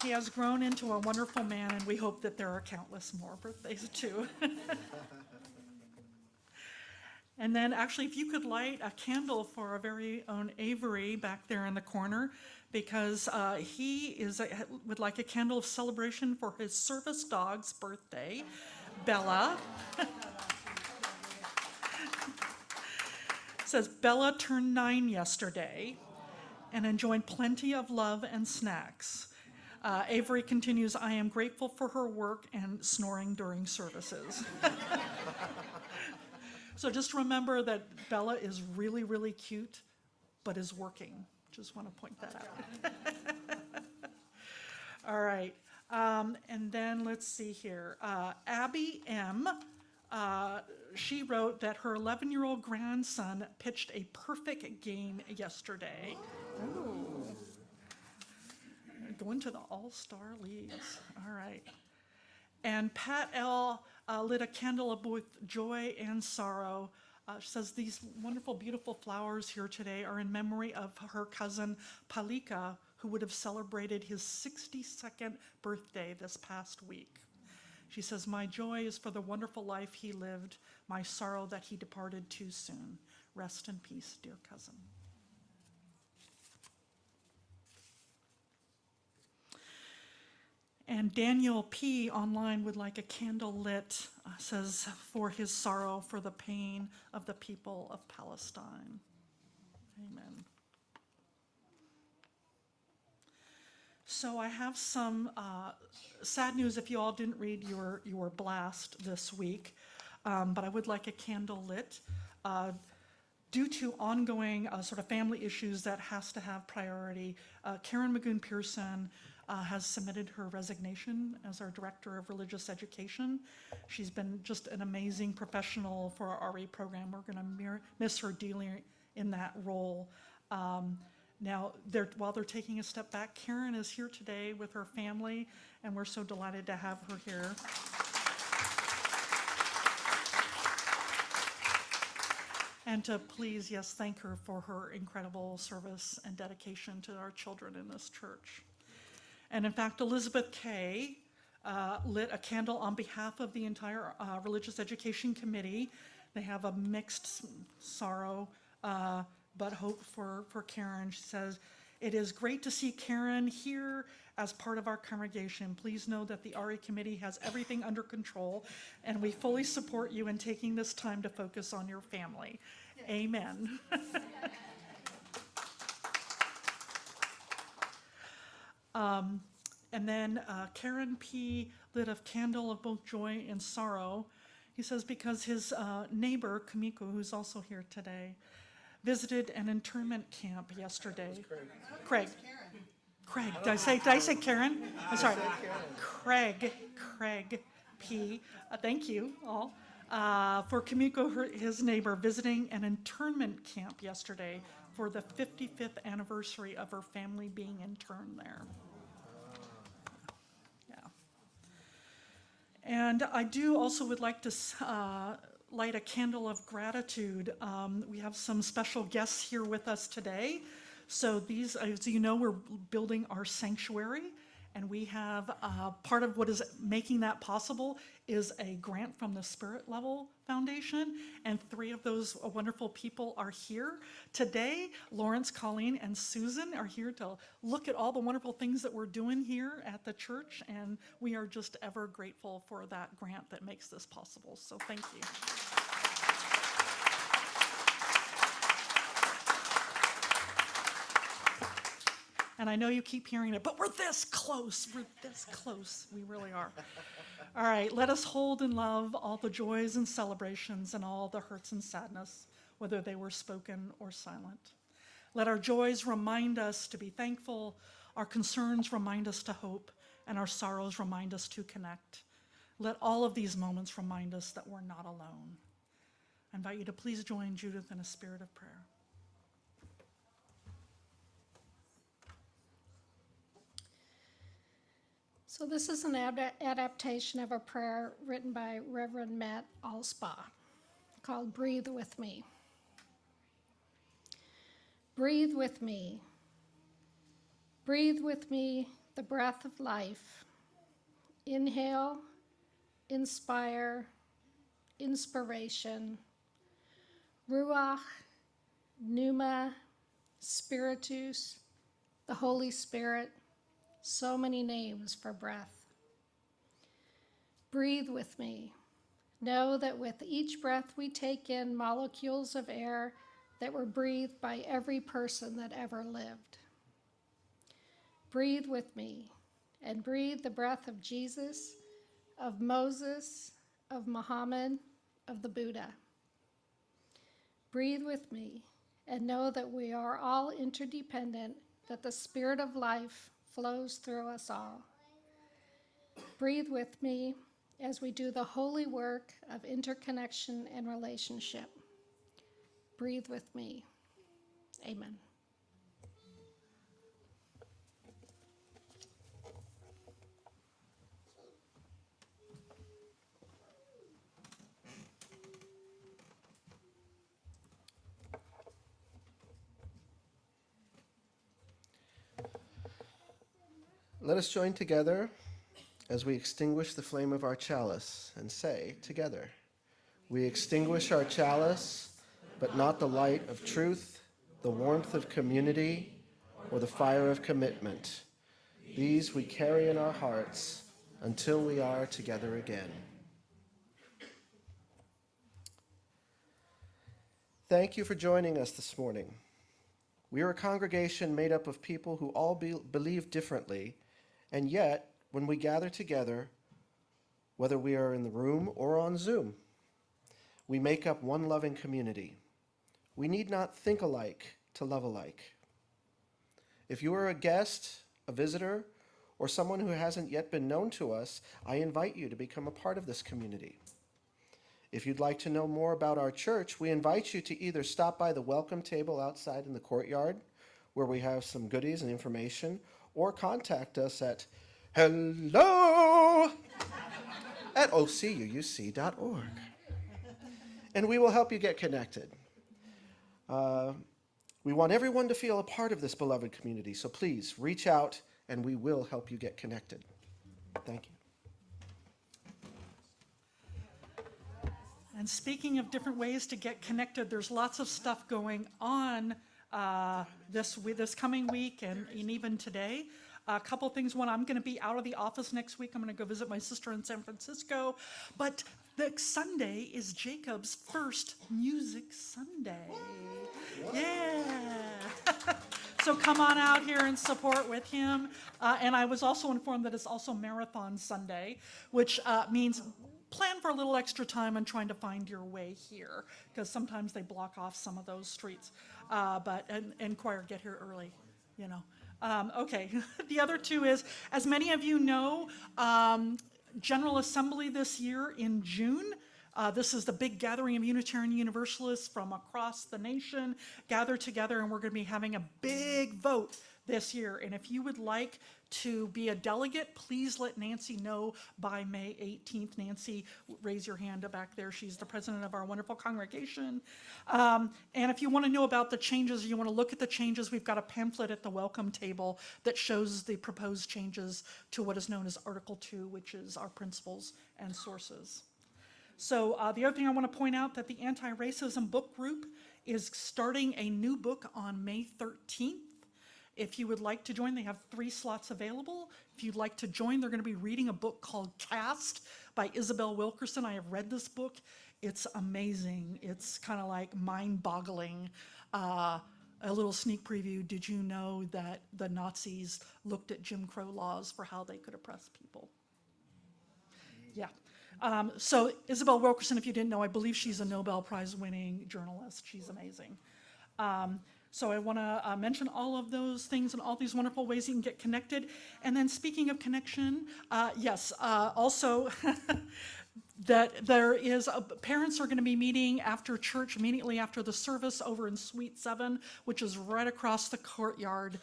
He has grown into a wonderful man, and we hope that there are countless more birthdays too. And then actually, if you could light a candle for our very own Avery back there in the corner, because he would like a candle of celebration for his service dog's birthday, Bella. Says Bella turned 9 yesterday and enjoyed plenty of love and snacks. Avery continues, I am grateful for her work and snoring during services. So just remember that Bella is really, really cute, but is working. Just want to point that out. All right. And then let's see here. Abby M., she wrote that her 11-year-old grandson pitched a perfect game yesterday. Ooh. Going to the all-star leagues. All right. And Pat L. Lit a candle of both joy and sorrow. She says these wonderful, beautiful flowers here today are in memory of her cousin Palika, who would have celebrated his 62nd birthday this past week. She says, my joy is for the wonderful life he lived, my sorrow that he departed too soon. Rest in peace, dear cousin. And Daniel P. online would like a candle lit, says, for his sorrow for the pain of the people of Palestine. Amen. So I have some sad news if you all didn't read your blast this week, but I would like a candle lit. Due to ongoing sort of family issues that has to have priority, Karen Magoon-Pearson has submitted her resignation as our Director of Religious Education. She's been just an amazing professional for our RE program. We're going to miss her dearly in that role. Now, while they're taking a step back, Karen is here today with her family, and we're so delighted to have her here. And to please, yes, thank her for her incredible service and dedication to our children in this church. And in fact, Elizabeth Kay lit a candle on behalf of the entire Religious Education Committee. They have a mixed sorrow, but hope for Karen. She says, it is great to see Karen here as part of our congregation. Please know that the RE Committee has everything under control, and we fully support you in taking this time to focus on your family. Amen. And then Karen P. lit a candle of both joy and sorrow. He says because his neighbor, Kamiko, who's also here today, visited an internment camp yesterday. Craig. Did I say Karen? I'm sorry. Craig P. Thank you all. For Kamiko, his neighbor, visiting an internment camp yesterday for the 55th anniversary of her family being interned there. Yeah. And I do also would like to light a candle of gratitude. We have some special guests here with us today. So these, as you know, we're building our sanctuary, and we have part of what is making that possible is a grant from the Spirit Level Foundation, and 3 of those wonderful people are here today. Lawrence, Colleen, and Susan are here to look at all the wonderful things that we're doing here at the church, and we are just ever grateful for that grant that makes this possible. So thank you. And I know you keep hearing it, but we're this close. We're this close. We really are. All right, let us hold in love all the joys and celebrations and all the hurts and sadness, whether they were spoken or silent. Let our joys remind us to be thankful, our concerns remind us to hope, and our sorrows remind us to connect. Let all of these moments remind us that we're not alone. I invite you to please join Judith in a spirit of prayer. So this is an adaptation of a prayer written by Reverend Matt Alspaugh called Breathe With Me. Breathe with me. Breathe with me the breath of life. Inhale, inspire, inspiration. Ruach, Pneuma, Spiritus, the Holy Spirit, so many names for breath. Breathe with me. Know that with each breath we take in molecules of air that were breathed by every person that ever lived. Breathe with me and breathe the breath of Jesus, of Moses, of Muhammad, of the Buddha. Breathe with me and know that we are all interdependent, that the spirit of life flows through us all. Breathe with me as we do the holy work of interconnection and relationship. Breathe with me. Amen. Let us join together as we extinguish the flame of our chalice and say together, we extinguish our chalice, but not the light of truth, the warmth of community, or the fire of commitment. These we carry in our hearts until we are together again. Thank you for joining us this morning. We are a congregation made up of people who all believe differently, and yet, when we gather together, whether we are in the room or on Zoom, we make up one loving community. We need not think alike to love alike. If you are a guest, a visitor, or someone who hasn't yet been known to us, I invite you to become a part of this community. If you'd like to know more about our church, we invite you to either stop by the welcome table outside in the courtyard, where we have some goodies and information, or contact us at hello@ocuuc.org. And we will help you get connected. We want everyone to feel a part of this beloved community, so please reach out and we will help you get connected. Thank you. And speaking of different ways to get connected, there's lots of stuff going on this coming week and even today. A couple things. One, I'm going to be out of the office next week. I'm going to go visit my sister in San Francisco. But next Sunday is Jacob's first Music Sunday. Yeah. So come on out here and support with him. And I was also informed that it's also Marathon Sunday, which means plan for a little extra time on trying to find your way here, because sometimes they block off some of those streets. And choir, get here early, you know. Okay, the other two is, as many of you know, General Assembly this year in June. This is the big gathering of Unitarian Universalists from across the nation gather together, and we're going to be having a big vote this year. And if you would like to be a delegate, please let Nancy know by May 18th. Nancy, raise your hand back there. She's the president of our wonderful congregation. And if you want to know about the changes, you want to look at the changes, we've got a pamphlet at the welcome table that shows the proposed changes to what is known as Article 2, which is our principles and sources. So the other thing I want to point out that the Anti-Racism Book Group is starting a new book on May 13th. If you would like to join, they have 3 slots available. If you'd like to join, they're going to be reading a book called Cast by Isabel Wilkerson. I have read this book. It's amazing. It's kind of like mind-boggling. A little sneak preview. Did you know that the Nazis looked at Jim Crow laws for how they could oppress people? Yeah. So Isabel Wilkerson, if you didn't know, I believe she's a Nobel Prize winning journalist. She's amazing. So I want to mention all of those things and all these wonderful ways you can get connected. And then speaking of connection, also that there is, parents are going to be meeting after church, immediately after the service over in Suite 7, which is right across the courtyard.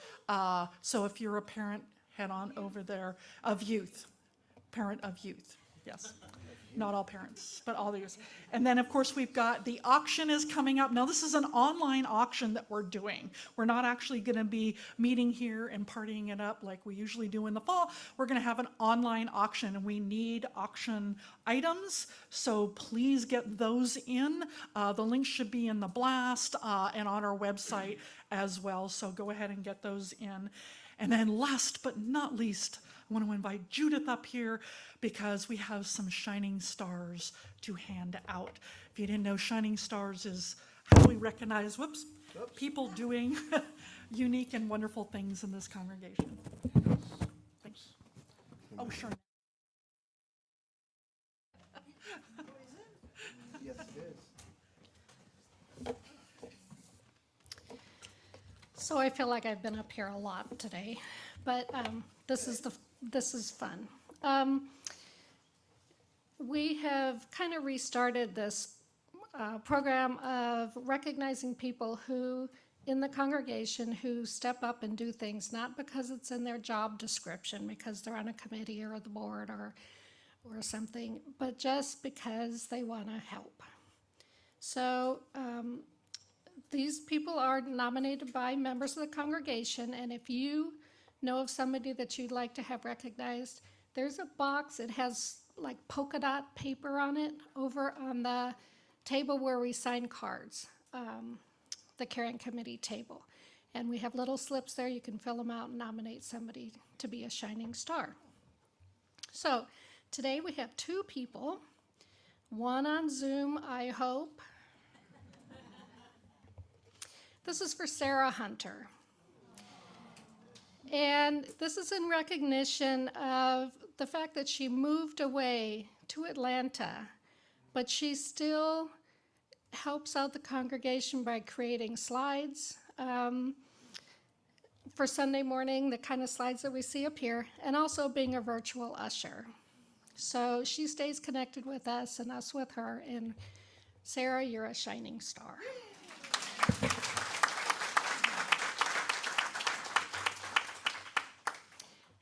So if you're a parent, head on over there, parent of youth, yes. Not all parents, but all the youth. And then, of course, we've got the auction is coming up. Now, this is an online auction that we're doing. We're not actually going to be meeting here and partying it up like we usually do in the fall. We're going to have an online auction, and we need auction items, so please get those in. The link should be in the blast and on our website as well, so go ahead and get those in. And then last but not least, I want to invite Judith up here because we have some shining stars to hand out. If you didn't know, shining stars is how we recognize, people doing unique and wonderful things in this congregation. Thanks. Oh, sure. Yes, it is. So I feel like I've been up here a lot today, but this is fun. We have kind of restarted this program of recognizing people who in the congregation who step up and do things, not because it's in their job description, because they're on a committee or the board or something, but just because they want to help. So these people are nominated by members of the congregation, and if you know of somebody that you'd like to have recognized, there's a box. It has like polka dot paper on it over on the table where we sign cards, the caring committee table. And we have little slips there. You can fill them out and nominate somebody to be a shining star. So today we have 2 people, one on Zoom, I hope. This is for Sarah Hunter. And this is in recognition of the fact that she moved away to Atlanta, but she still helps out the congregation by creating slides for Sunday morning, the kind of slides that we see up here, and also being a virtual usher. So she stays connected with us and us with her, and Sarah, you're a shining star.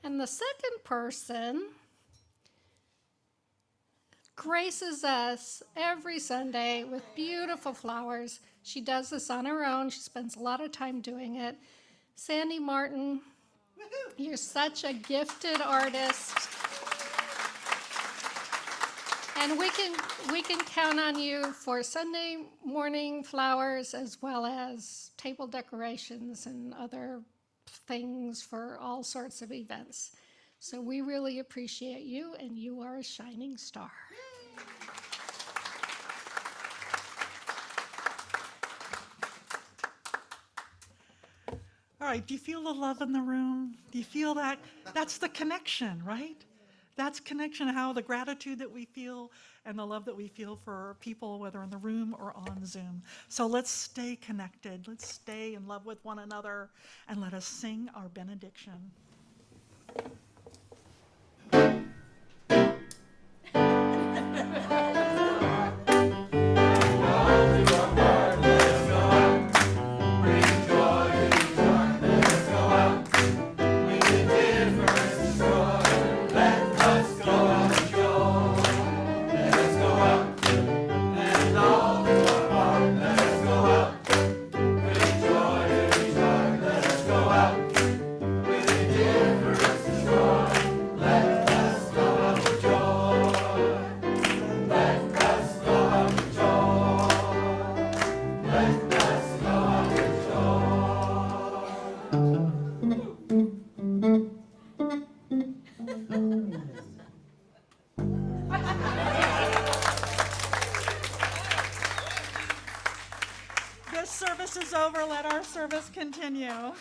And the second person graces us every Sunday with beautiful flowers. She does this on her own. She spends a lot of time doing it. Sandy Martin, you're such a gifted artist. And we can count on you for Sunday morning flowers as well as table decorations and other things for all sorts of events. So we really appreciate you, and you are a shining star. All right, do you feel the love in the room? Do you feel that? That's the connection, right? That's connection, how the gratitude that we feel and the love that we feel for people, whether in the room or on Zoom. So let's stay connected. Let's stay in love with one another, and let us sing our benediction. This service is over. Let our service continue.